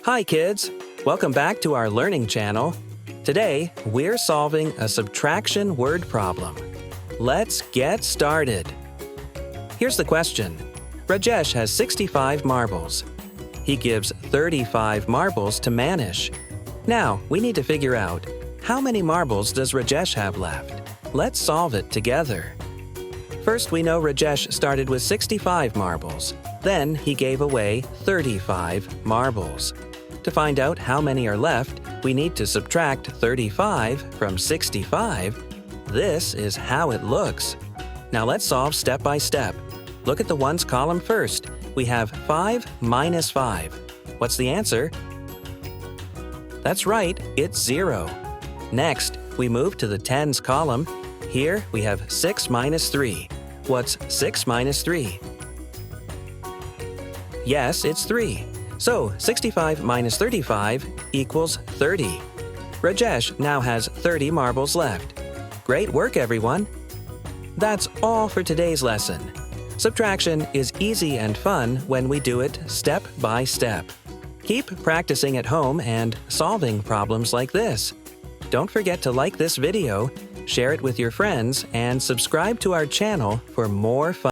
Hi kids! Welcome back to our learning channel. Today, we're solving a subtraction word problem. Let's get started. Here's the question. Rajesh has 65 marbles. He gives 35 marbles to Manish. Now, we need to figure out, how many marbles does Rajesh have left? Let's solve it together. First, we know Rajesh started with 65 marbles. Then, he gave away 35 marbles. To find out how many are left, we need to subtract 35 from 65. This is how it looks. Now let's solve step by step. Look at the ones column first. We have 5 minus 5. What's the answer? That's right, it's 0. Next, we move to the tens column. Here we have 6 minus 3. What's 6 minus 3? Yes, it's 3. So, 65 minus 35 equals 30. Rajesh now has 30 marbles left. Great work, everyone! That's all for today's lesson. Subtraction is easy and fun when we do it step by step. Keep practicing at home and solving problems like this. Don't forget to like this video, share it with your friends, and subscribe to our channel for more fun.